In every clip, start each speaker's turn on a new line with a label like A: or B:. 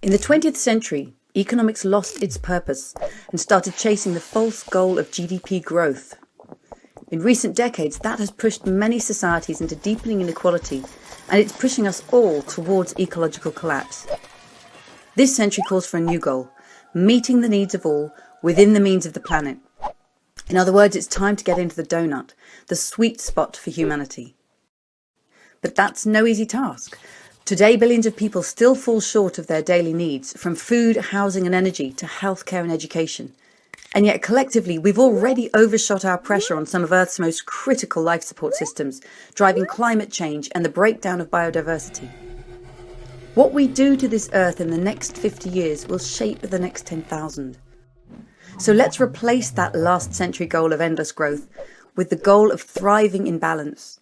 A: In the 20th century, economics lost its purpose and started chasing the false goal of GDP growth. In recent decades, that has pushed many societies into deepening inequality, and it's pushing us all towards ecological collapse. This century calls for a new goal, meeting the needs of all within the means of the planet. In other words, it's time to get into the doughnut, the sweet spot for humanity. But that's no easy task. Today, billions of people still fall short of their daily needs, from food, housing and energy to healthcare and education. And yet collectively, we've already overshot our pressure on some of Earth's most critical life support systems, driving climate change and the breakdown of biodiversity. What we do to this Earth in the next 50 years will shape the next 10,000. So let's replace that last century goal of endless growth with the goal of thriving in balance.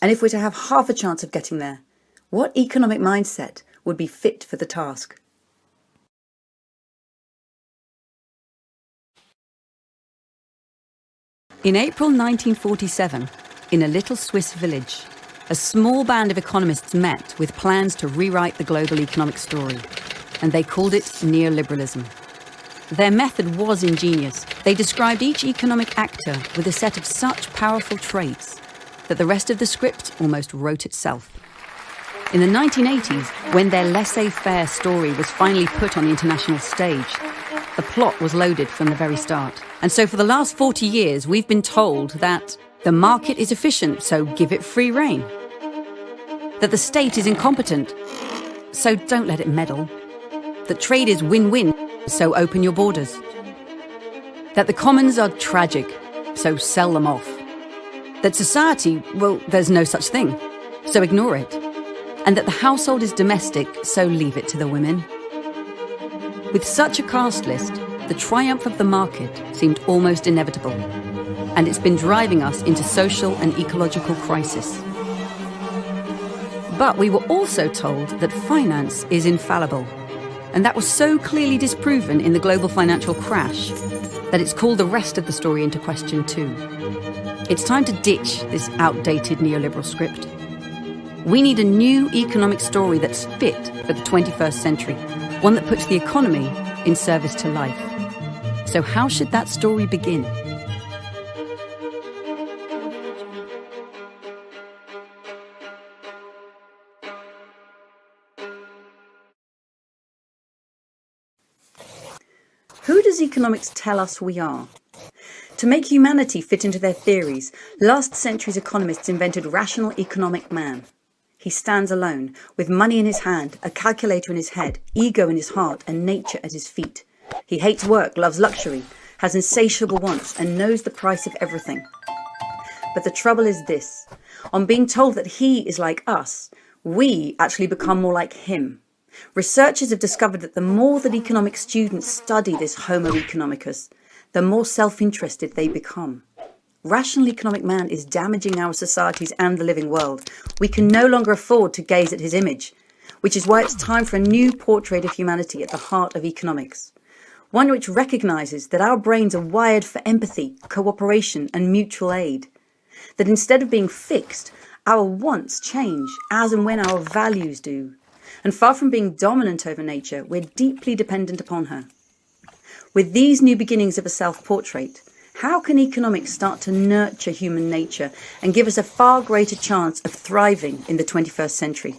A: And if we're to have half a chance of getting there, what economic mindset would be fit for the task?
B: In April 1947, in a little Swiss village, a small band of economists met with plans to rewrite the global economic story, and they called it neoliberalism. Their method was ingenious. They described each economic actor with a set of such powerful traits that the rest of the script almost wrote itself. In the 1980s, when their laissez-faire story was finally put on the international stage, the plot was loaded from the very start. And so for the last 40 years, we've been told that the market is efficient, so give it free rein. That the state is incompetent, so don't let it meddle. That trade is win-win, so open your borders. That the commons are tragic, so sell them off. That society, well, there's no such thing, so ignore it. And that the household is domestic, so leave it to the women. With such a cast list, the triumph of the market seemed almost inevitable, and it's been driving us into social and ecological crisis. But we were also told that finance is infallible, and that was so clearly disproven in the global financial crash that it's called the rest of the story into question too. It's time to ditch this outdated neoliberal script. We need a new economic story that's fit for the 21st century, one that puts the economy in service to life. So how should that story begin?
A: Who does economics tell us we are? To make humanity fit into their theories, last century's economists invented rational economic man. He stands alone, with money in his hand, a calculator in his head, ego in his heart, and nature at his feet. He hates work, loves luxury, has insatiable wants, and knows the price of everything. But the trouble is this: on being told that he is like us, we actually become more like him. Researchers have discovered that the more that economics students study this Homo economicus, the more self-interested they become. Rational economic man is damaging our societies and the living world. We can no longer afford to gaze at his image, which is why it's time for a new portrait of humanity at the heart of economics. One which recognises that our brains are wired for empathy, cooperation and mutual aid. That instead of being fixed, our wants change as and when our values do. And far from being dominant over nature, we're deeply dependent upon her. With these new beginnings of a self-portrait, how can economics start to nurture human nature and give us a far greater chance of thriving in the 21st century?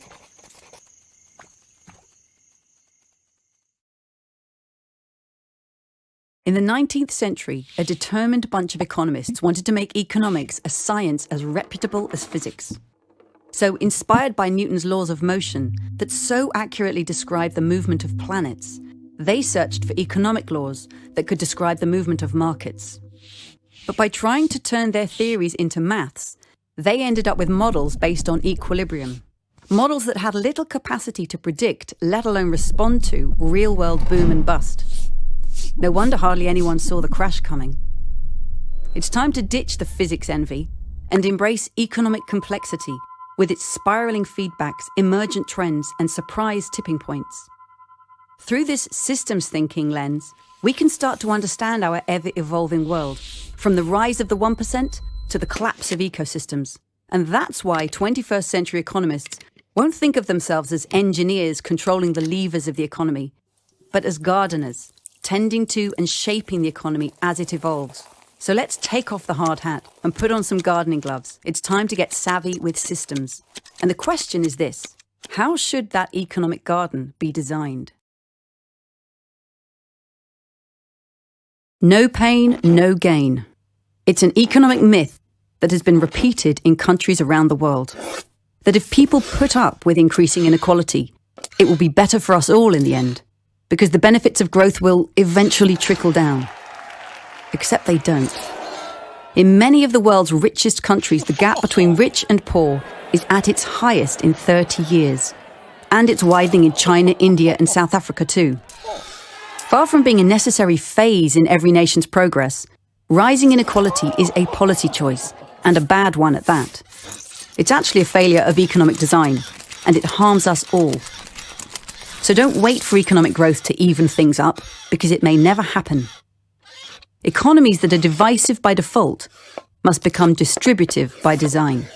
B: In the 19th century, a determined bunch of economists wanted to make economics a science as reputable as physics. So, inspired by Newton's laws of motion that so accurately describe the movement of planets, they searched for economic laws that could describe the movement of markets. But by trying to turn their theories into maths, they ended up with models based on equilibrium. Models that had little capacity to predict, let alone respond to, real-world boom and bust. No wonder hardly anyone saw the crash coming. It's time to ditch the physics envy and embrace economic complexity with its spiraling feedbacks, emergent trends, and surprise tipping points. Through this systems thinking lens, we can start to understand our ever-evolving world, from the rise of the 1% to the collapse of ecosystems. And that's why 21st century economists won't think of themselves as engineers controlling the levers of the economy, but as gardeners, tending to and shaping the economy as it evolves. So let's take off the hard hat and put on some gardening gloves. It's time to get savvy with systems. And the question is this: how should that economic garden be designed? No pain, no gain. It's an economic myth that has been repeated in countries around the world. That if people put up with increasing inequality, it will be better for us all in the end, because the benefits of growth will eventually trickle down. Except they don't. In many of the world's richest countries, the gap between rich and poor is at its highest in 30 years. And it's widening in China, India, and South Africa too. Far from being a necessary phase in every nation's progress, rising inequality is a policy choice, and a bad one at that. It's actually a failure of economic design, and it harms us all. So don't wait for economic growth to even things up, because it may never happen. Economies that are divisive by default must become distributive by design.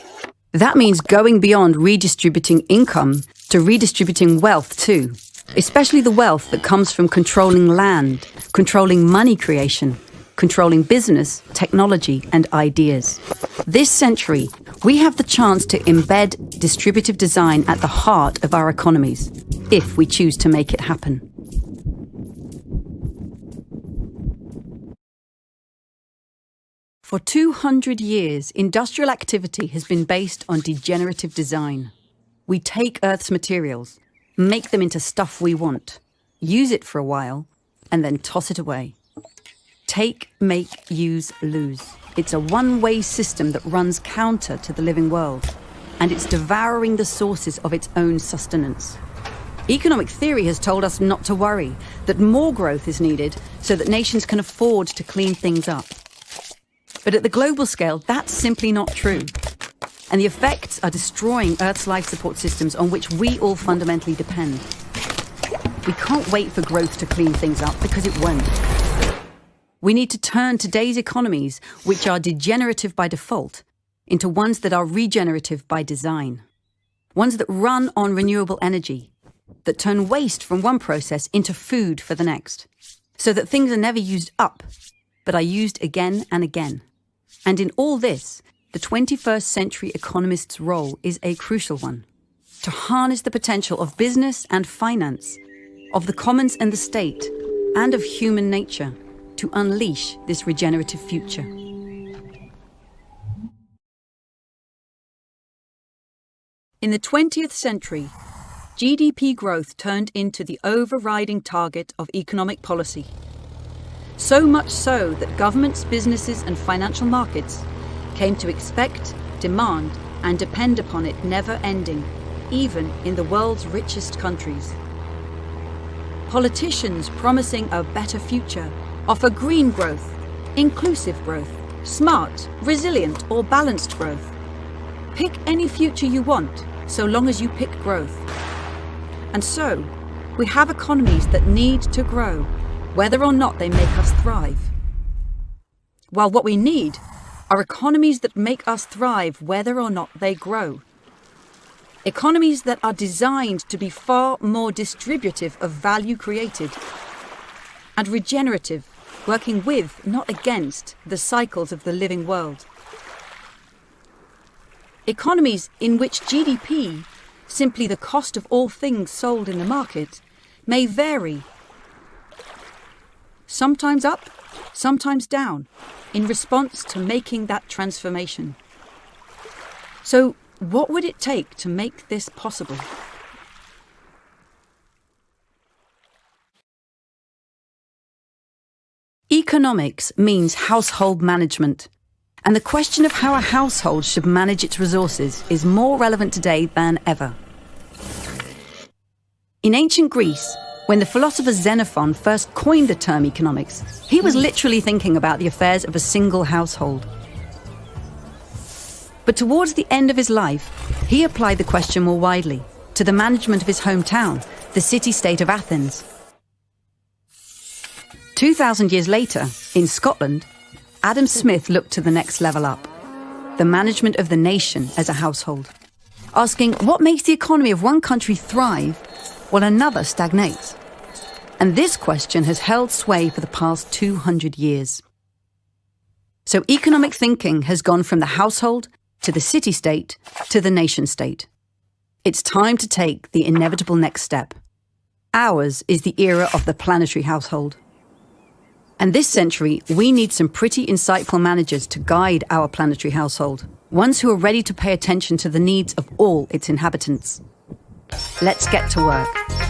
B: That means going beyond redistributing income to redistributing wealth too, especially the wealth that comes from controlling land, controlling money creation, controlling business, technology, and ideas. This century, we have the chance to embed distributive design at the heart of our economies, if we choose to make it happen. For 200 years, industrial activity has been based on degenerative design. We take Earth's materials, make them into stuff we want, use it for a while, and then toss it away. Take, make, use, lose. It's a one-way system that runs counter to the living world, and it's devouring the sources of its own sustenance. Economic theory has told us not to worry, that more growth is needed so that nations can afford to clean things up. But at the global scale, that's simply not true. And the effects are destroying Earth's life support systems on which we all fundamentally depend. We can't wait for growth to clean things up because it won't. We need to turn today's economies, which are degenerative by default, into ones that are regenerative by design. Ones that run on renewable energy, that turn waste from one process into food for the next, so that things are never used up, but are used again and again. And in all this, the 21st century economist's role is a crucial one: to harness the potential of business and finance, of the commons and the state, and of human nature, to unleash this regenerative future. In the 20th century, GDP growth turned into the overriding target of economic policy. So much so that governments, businesses, and financial markets came to expect, demand, and depend upon it never ending, even in the world's richest countries. Politicians promising a better future offer green growth, inclusive growth, smart, resilient, or balanced growth. Pick any future you want, so long as you pick growth. And so, we have economies that need to grow, whether or not they make us thrive. While what we need are economies that make us thrive whether or not they grow. Economies that are designed to be far more distributive of value created and regenerative, working with, not against, the cycles of the living world. Economies in which GDP, simply the cost of all things sold in the market, may vary, sometimes up, sometimes down, in response to making that transformation. So, what would it take to make this possible? Economics means household management, and the question of how a household should manage its resources is more relevant today than ever. In ancient Greece, when the philosopher Xenophon first coined the term economics, he was literally thinking about the affairs of a single household. But towards the end of his life, he applied the question more widely, to the management of his hometown, the city-state of Athens. 2,000 years later, in Scotland, Adam Smith looked to the next level up, the management of the nation as a household. asking what makes the economy of one country thrive while another stagnates. And this question has held sway for the past 200 years. So economic thinking has gone from the household to the city-state to the nation-state. It's time to take the inevitable next step. Ours is the era of the planetary household. And this century, we need some pretty insightful managers to guide our planetary household, ones who are ready to pay attention to the needs of all its inhabitants. Let's get to work.